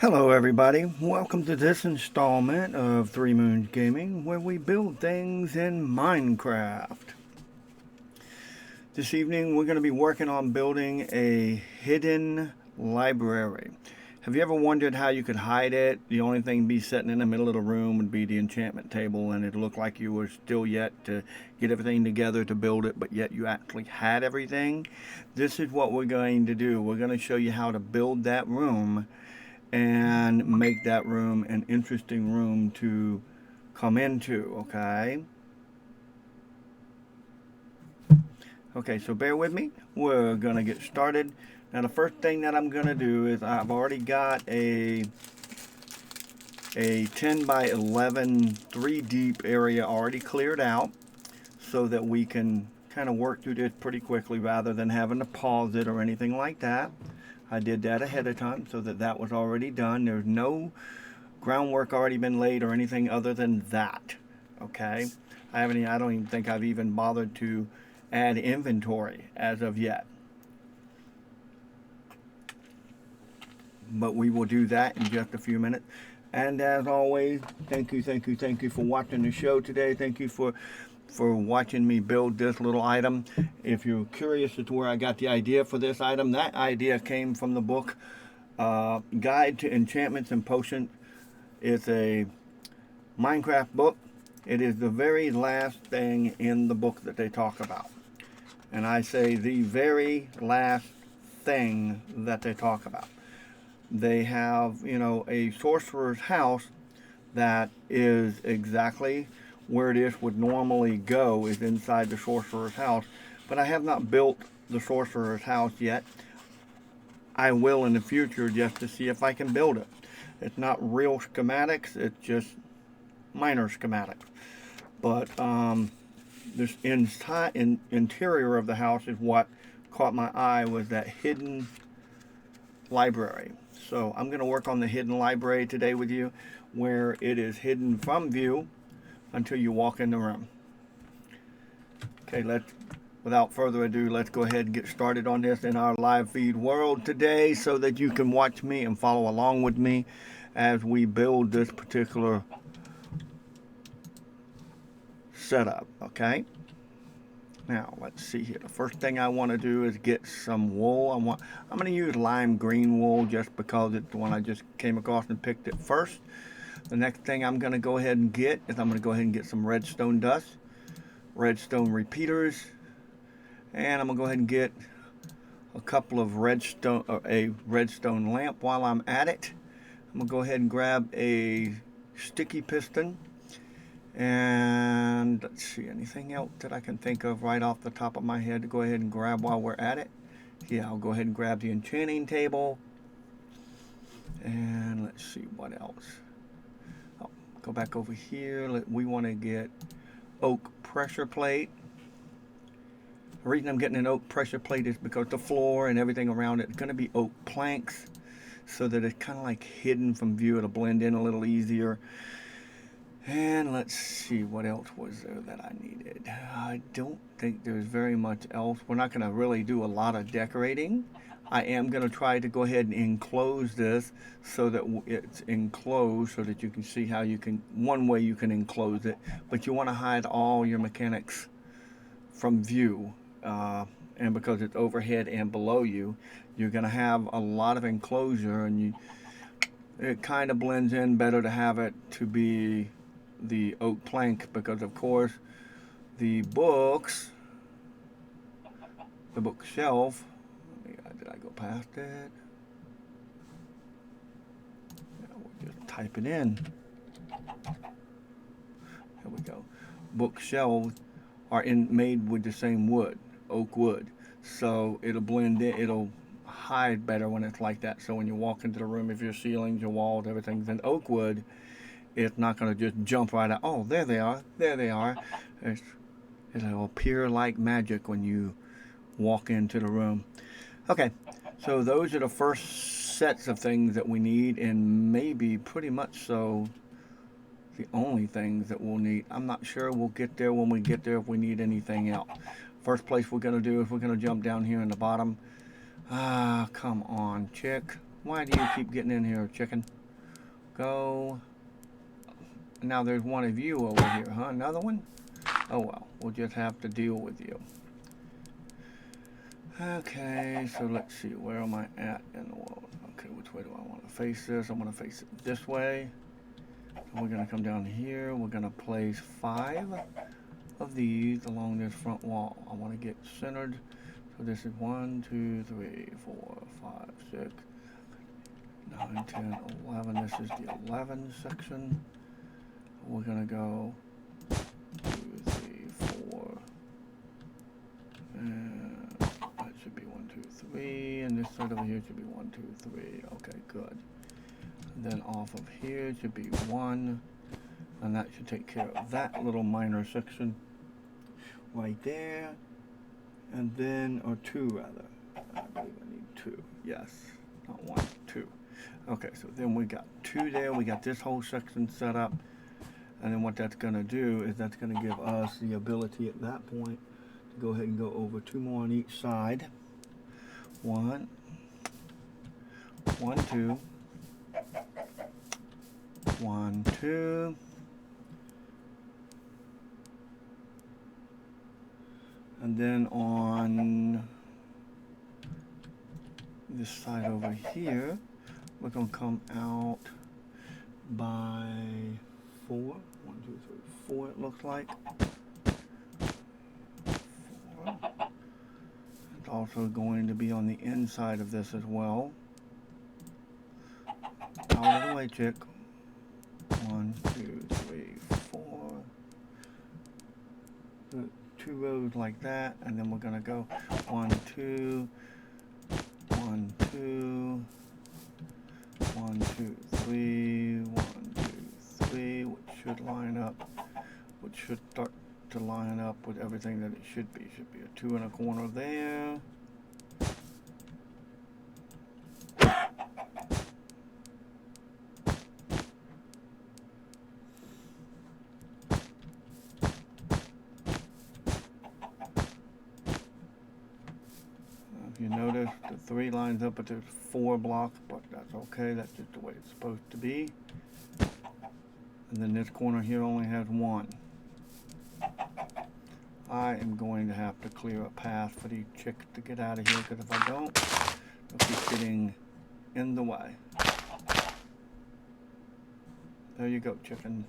Hello everybody, welcome to this installment of Three Moons Gaming where we build things in Minecraft. This evening we're going to be working on building a hidden library. Have you ever wondered how you could hide it? The only thing be sitting in the middle of the room would be the enchantment table, and it'd look like you were still yet to get everything together to build it, but yet you actually had everything. This is what we're going to do. We're going to show you how to build that room and make that room an interesting room to come into, okay? Okay, so bear with me. We're going to get started. Now the first thing that I'm going to do is I've already got a 10 by 11 3 deep area already cleared out so that we can kind of work through this pretty quickly rather than having to pause it or anything like that. I did that ahead of time so that that was already done. There's no groundwork already been laid or anything other than that. Okay, I don't even think I've even bothered to add inventory as of yet. But we will do that in just a few minutes. And as always, thank you for watching the show today. Thank you for watching me build this little item. If you're curious as to where I got the idea for this item, that idea came from the book Guide to Enchantments and Potions. It's a Minecraft book. It is the very last thing in the book that they talk about. And I say the very last thing that they talk about. They have, a sorcerer's house that is exactly where this would normally go, is inside the sorcerer's house. But I have not built the sorcerer's house yet. I will in the future just to see if I can build it. It's not real schematics, it's just minor schematics. But this interior of the house is what caught my eye, was that hidden library. So I'm going to work on the hidden library today with you, where it is hidden from view until you walk in the room. Okay, without further ado, let's go ahead and get started on this in our live feed world today so that you can watch me and follow along with me as we build this particular setup, okay? Now, let's see here. The first thing I want to do is get some wool. I'm going to use lime green wool just because it's the one I just came across and picked it first. The next thing I'm going to go ahead and get is I'm going to go ahead and get some redstone dust, redstone repeaters, and I'm going to go ahead and get a couple of a redstone lamp while I'm at it. I'm going to go ahead and grab a sticky piston. And let's see, anything else that I can think of right off the top of my head to go ahead and grab while we're at it? Yeah, I'll go ahead and grab the enchanting table. And let's see what else. Oh, go back over here. We want to get oak pressure plate. The reason I'm getting an oak pressure plate is because the floor and everything around it is going to be oak planks, so that it's kind of like hidden from view. It'll blend in a little easier. And let's see, what else was there that I needed? I don't think there's very much else. We're not going to really do a lot of decorating. I am going to try to go ahead and enclose this so that it's enclosed, so that you can see how you can, one way you can enclose it, but you want to hide all your mechanics from view. And because it's overhead and below you, you're going to have a lot of enclosure, and it kind of blends in better to have it to be the oak plank, because of course the bookshelf, did I go past it? Yeah, we'll just type it in. There we go. Bookshelves are made with the same wood, oak wood, so it'll blend in, it'll hide better when it's like that. So when you walk into the room, if your ceilings, your walls, everything's in oak wood, it's not going to just jump right out. Oh, there they are. There they are. It'll appear like magic when you walk into the room. Okay, so those are the first sets of things that we need, and maybe pretty much so the only things that we'll need. I'm not sure. We'll get there when we get there if we need anything else. First place we're going to do is we're going to jump down here in the bottom. Ah, come on, chick. Why do you keep getting in here, chicken? Go. Now there's one of you over here, huh? Another one? Oh well, we'll just have to deal with you. Okay, so let's see, where am I at in the world? Okay, which way do I want to face this? I want to face it this way. So we're going to come down here. We're going to place 5 of these along this front wall. I want to get centered. So this is 1, 2, 3, 4, 5, 6, 9, 10, 11. This is the 11 section. We're going to go 2, 3, 4. And that should be 1, 2, 3. And this side over here should be 1, 2, 3. Okay, good. And then off of here should be 1. And that should take care of that little minor section right there. And then, or 2 rather. I believe I need 2. Yes, not 1, 2. Okay, so then we got 2 there. We got this whole section set up. And then what that's going to do is that's going to give us the ability at that point to go ahead and go over 2 more on each side. 1, 1, 2. 1, 2. And then on this side over here, we're going to come out by 4. 1, 2, 3, 4 it looks like. 4. It's also going to be on the inside of this as well. Out of the way, chick. 1, 2, 3, 4. 2 rows like that, and then we're going to go 1, 2, 1, 2, 1, 2, 3, 1, 2, 3, which should line up, which should start to line up with everything that it should be. Should be a 2 in a corner there. If you notice, the 3 lines up, but there's 4 blocks, but that's okay. That's just the way it's supposed to be. And then this corner here only has 1. I am going to have to clear a path for these chicks to get out of here, because if I don't, they'll keep getting in the way. There you go, chickens.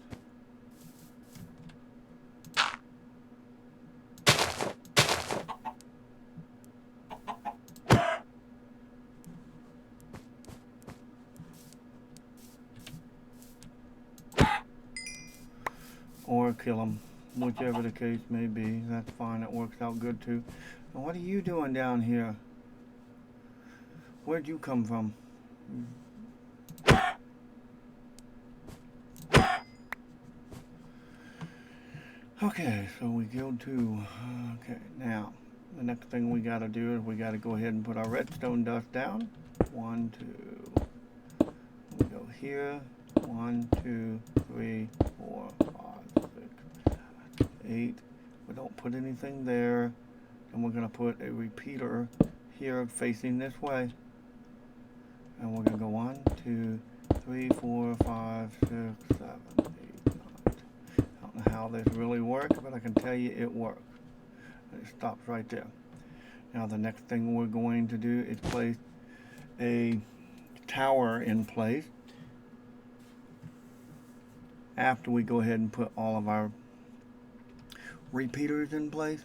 Or kill them, whichever the case may be. That's fine, it works out good too. And what are you doing down here? Where'd you come from? Okay, so we go to, okay, now, the next thing we gotta do is we gotta go ahead and put our redstone dust down. 1, 2, we go here, 1, 2, 3, 4, 5, 6, 7, 8. We don't put anything there. And we're gonna put a repeater here facing this way. And we're gonna go 1, 2, 3, 4, 5, 6, 7, 8, 9. I don't know how this really works, but I can tell you it works. And it stops right there. Now the next thing we're going to do is place a tower in place after we go ahead and put all of our repeaters in place.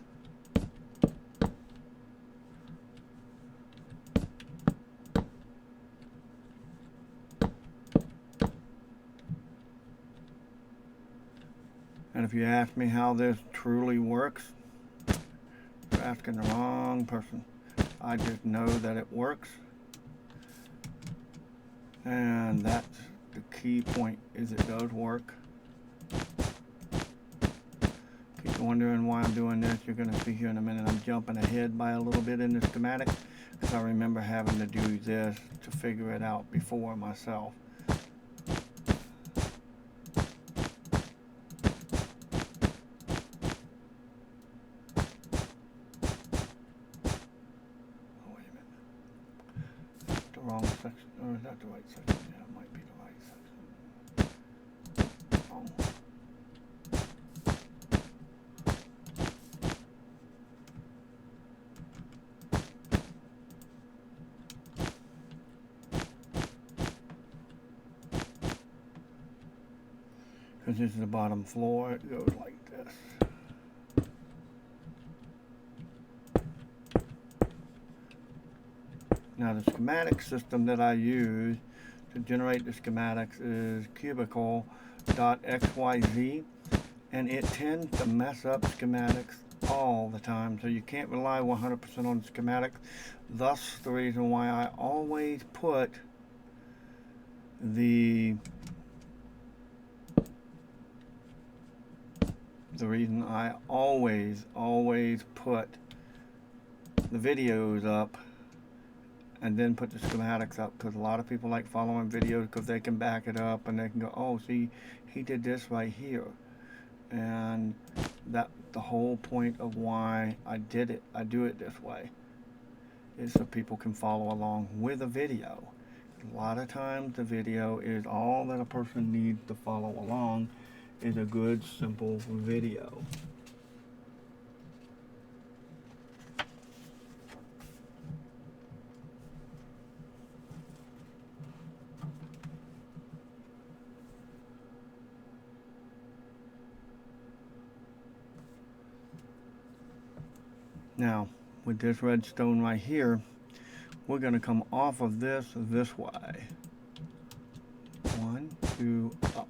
And if you ask me how this truly works, you're asking the wrong person. I just know that it works. And that's the key point, is it does work. If you're wondering why I'm doing this, you're going to see here in a minute. I'm jumping ahead by a little bit in the schematic, because I remember having to do this to figure it out before myself. the wrong section? Or is that the right section? Yeah, it might be the right section. Wrong. Because this is the bottom floor, it goes like this. Now the schematic system that I use to generate the schematics is cubicle.xyz, and it tends to mess up schematics all the time, so you can't rely 100% on schematics. Thus the reason why I always put the reason I always put the videos up and then put the schematics up, because a lot of people like following videos because they can back it up and they can go, oh, see, he did this right here. And that the whole point of why I do it this way, is so people can follow along with a video. A lot of times the video is all that a person needs to follow along, is a good simple video. Now, with this redstone right here, we're going to come off of this way. 1, 2, up.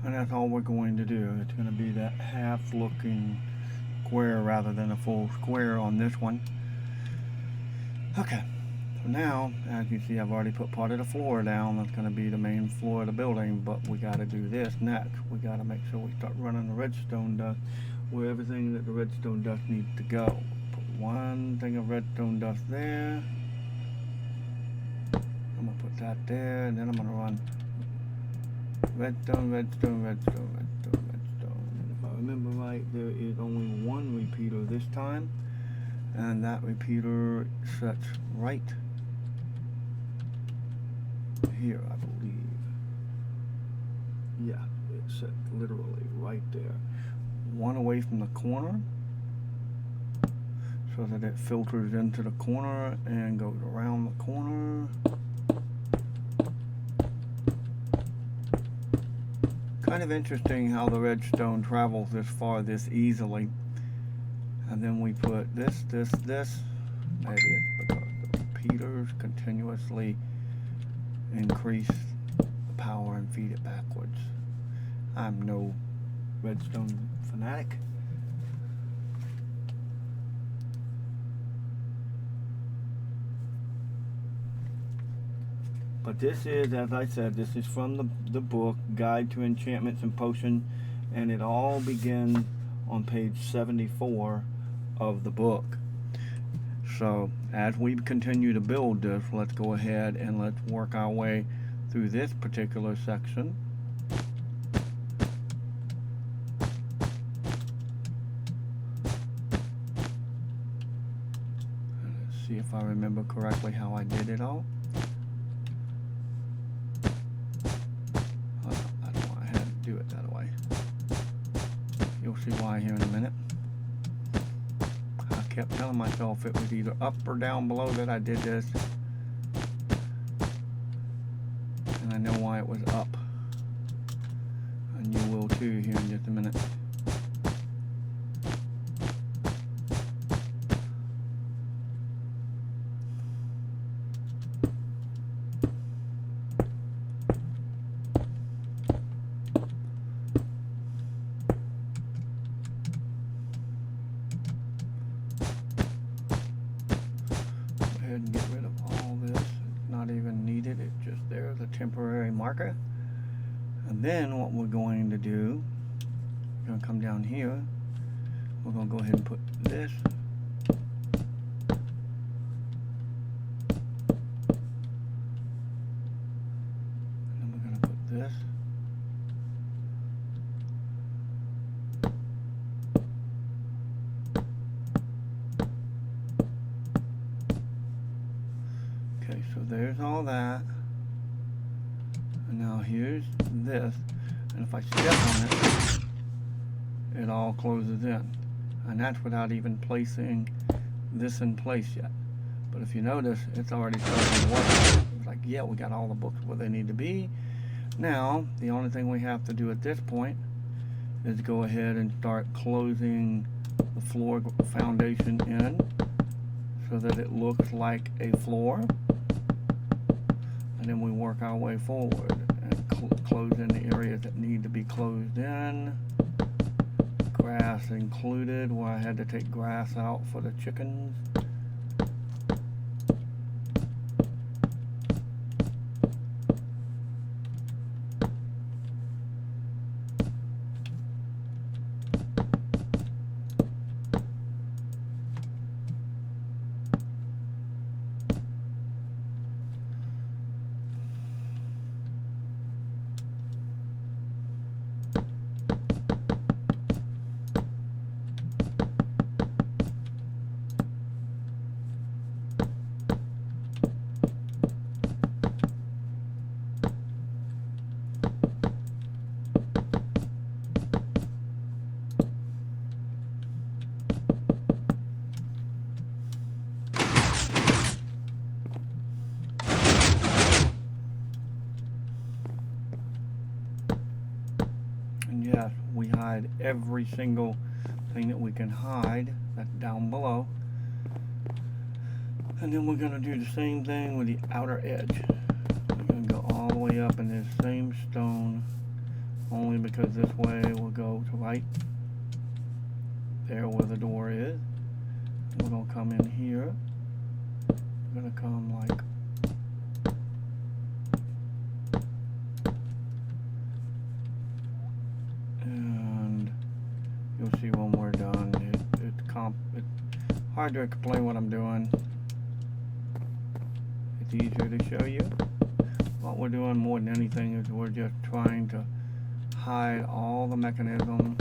And that's all we're going to do. It's going to be that half looking square rather than a full square on this one. Okay, so now, as you see, I've already put part of the floor down. That's going to be the main floor of the building, but we got to do this next. We got to make sure we start running the redstone dust where everything that the redstone dust needs to go. Put one thing of redstone dust there. I'm going to put that there, and then I'm going to run redstone, redstone, redstone, redstone, redstone. And if I remember right, there is only one repeater this time, and that repeater sets right here, I believe. Yeah, it sets literally right there. One away from the corner, so that it filters into the corner and goes around the corner. Kind of interesting how the redstone travels this far this easily. And then we put this. Maybe it's because the repeaters continuously increase the power and feed it backwards. I'm no redstone fanatic. But this is, as I said, this is from the book, Guide to Enchantments and Potions, and it all begins on page 74 of the book. So, as we continue to build this, let's go ahead and let's work our way through this particular section. Let's see if I remember correctly how I did it all. Do it that way. You'll see why here in a minute. I kept telling myself it was either up or down below that I did this, and I know why it was up, and you will too here in just a minute. darker. And then what we're going to do, we're going to come down here. We're going to go ahead and put this. And then we're going to put this. Okay, so there's all that. And now here's this. And if I step on it, it all closes in. And that's without even placing this in place yet. But if you notice, it's already starting to work. It's like, yeah, we got all the books where they need to be. Now, the only thing we have to do at this point is go ahead and start closing the floor foundation in so that it looks like a floor. And then we work our way forward and close in the areas that need to be closed in. Grass included, where I had to take grass out for the chickens. And yes, we hide every single thing that we can hide. That's down below. And then we're going to do the same thing with the outer edge. We're going to go all the way up in this same stone, only because this way we'll go to right there where the door is. We're going to come in here. We're going to come like you'll see when we're done. It's hard to explain what I'm doing. It's easier to show you. What we're doing more than anything is we're just trying to hide all the mechanism.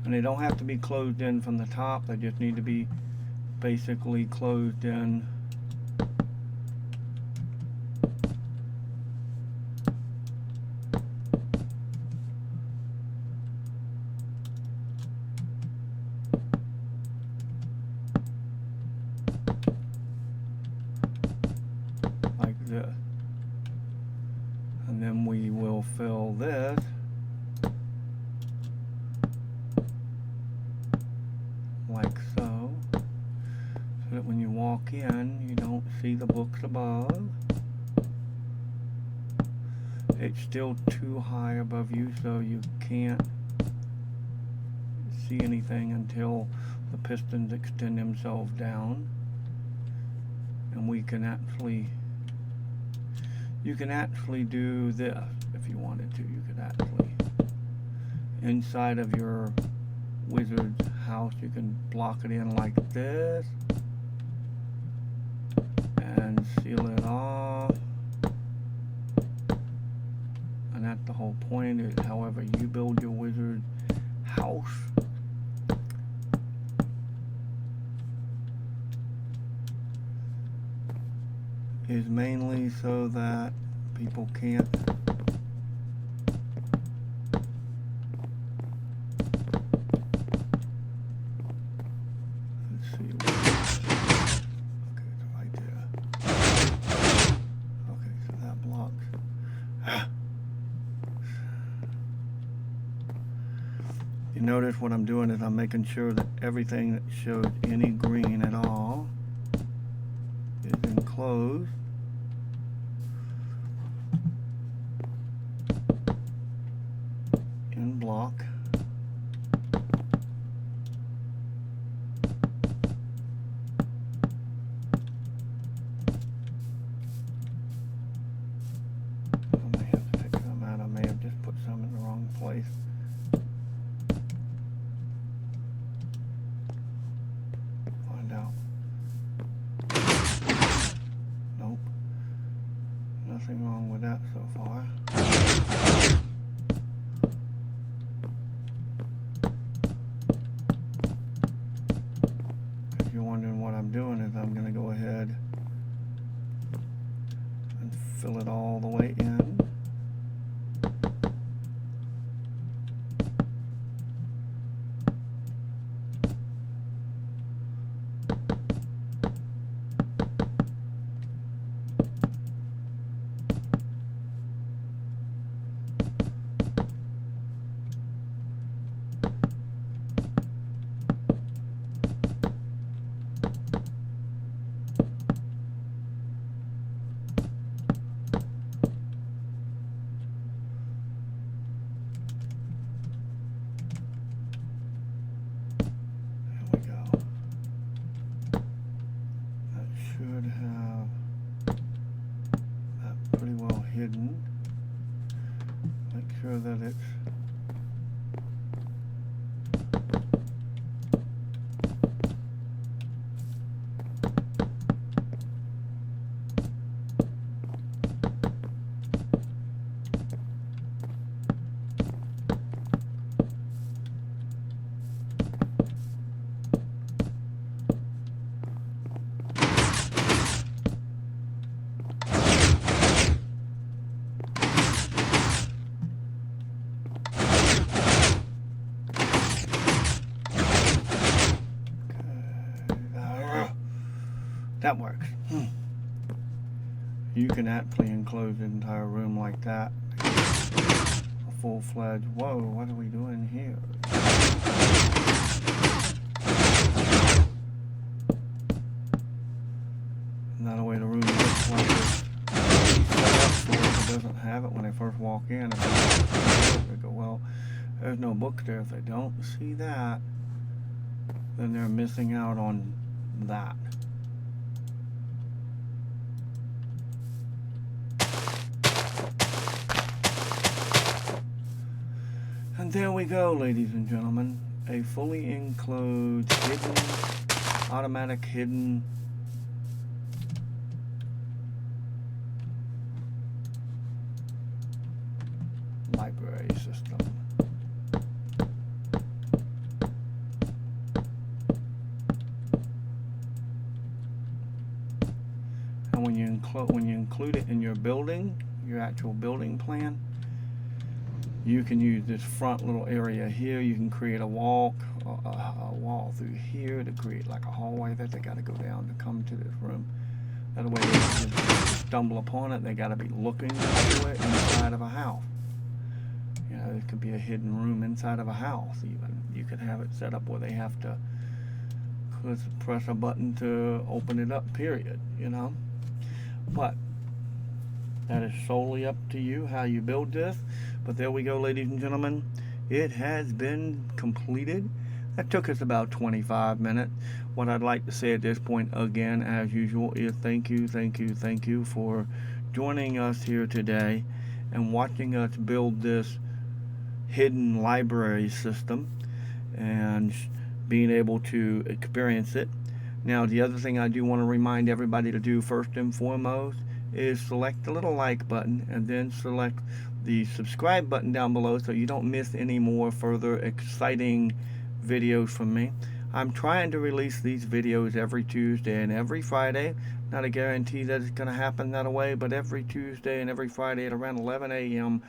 And they don't have to be closed in from the top. They just need to be basically closed in. Like this. And then we will fill this like so, that when you walk in, you don't see the books above. It's still too high above you, so you can't see anything until the pistons extend themselves down. And we can actually, you can actually do this if you wanted to. You could actually, inside of your wizard's house, you can block it in like this and seal it off. And that's the whole point, is however you build your wizard house. Is mainly so that people can't You notice what I'm doing is I'm making sure that everything that shows any green at all is enclosed. In block. Nothing wrong with that so far. If you're wondering what I'm doing, is I'm going to go ahead and fill it all the way in. Should have that pretty well hidden. Make sure that it's that works. You can actually enclose the entire room like that. A full-fledged, whoa, what are we doing here? And that way the room looks like it's set up for it. It doesn't have it when they first walk in. They go, well, there's no book there. If they don't see that, then they're missing out on that. And there we go, ladies and gentlemen. A fully enclosed, hidden, automatic hidden library system. And when you include it in your building, your actual building plan, you can use this front little area here. You can create a wall through here to create like a hallway that they got to go down to come to this room. That way, they just stumble upon it. They got to be looking for it inside of a house. You know, it could be a hidden room inside of a house. Even you could have it set up where they have to press a button to open it up. Period. You know, but that is solely up to you how you build this. But there we go, ladies and gentlemen. It has been completed. That took us about 25 minutes. What I'd like to say at this point, again, as usual, is thank you for joining us here today and watching us build this hidden library system and being able to experience it. Now, the other thing I do want to remind everybody to do first and foremost is select the little like button and then select the subscribe button down below so you don't miss any more further exciting videos from me. I'm trying to release these videos every Tuesday and every Friday. Not a guarantee that it's going to happen that way, but every Tuesday and every Friday at around 11 a.m.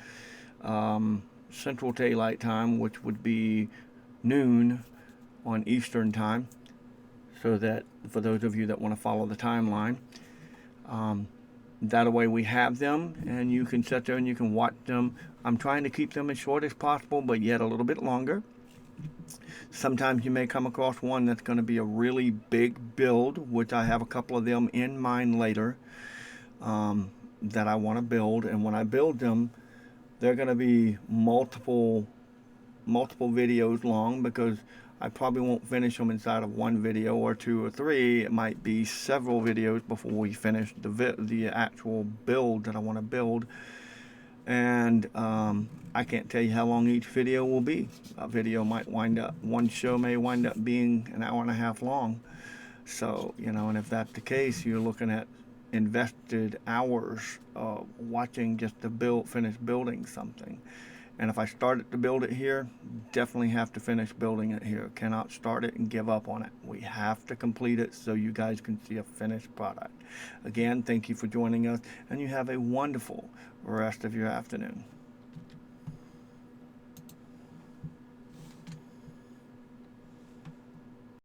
Central Daylight Time, which would be noon on Eastern Time, so that for those of you that want to follow the timeline, that way we have them and you can sit there and you can watch them. I'm trying to keep them as short as possible, but yet a little bit longer. Sometimes you may come across one that's going to be a really big build, which I have a couple of them in mind later that I want to build. And when I build them, they're going to be multiple videos long, because I probably won't finish them inside of one video or two or three. It might be several videos before we finish the actual build that I want to build. And I can't tell you how long each video will be. A video might wind up, one show may wind up being an hour and a half long. So, you know, and if that's the case, you're looking at invested hours watching just to finish building something. And if I started to build it here, definitely have to finish building it here. Cannot start it and give up on it. We have to complete it so you guys can see a finished product. Again, thank you for joining us, and you have a wonderful rest of your afternoon.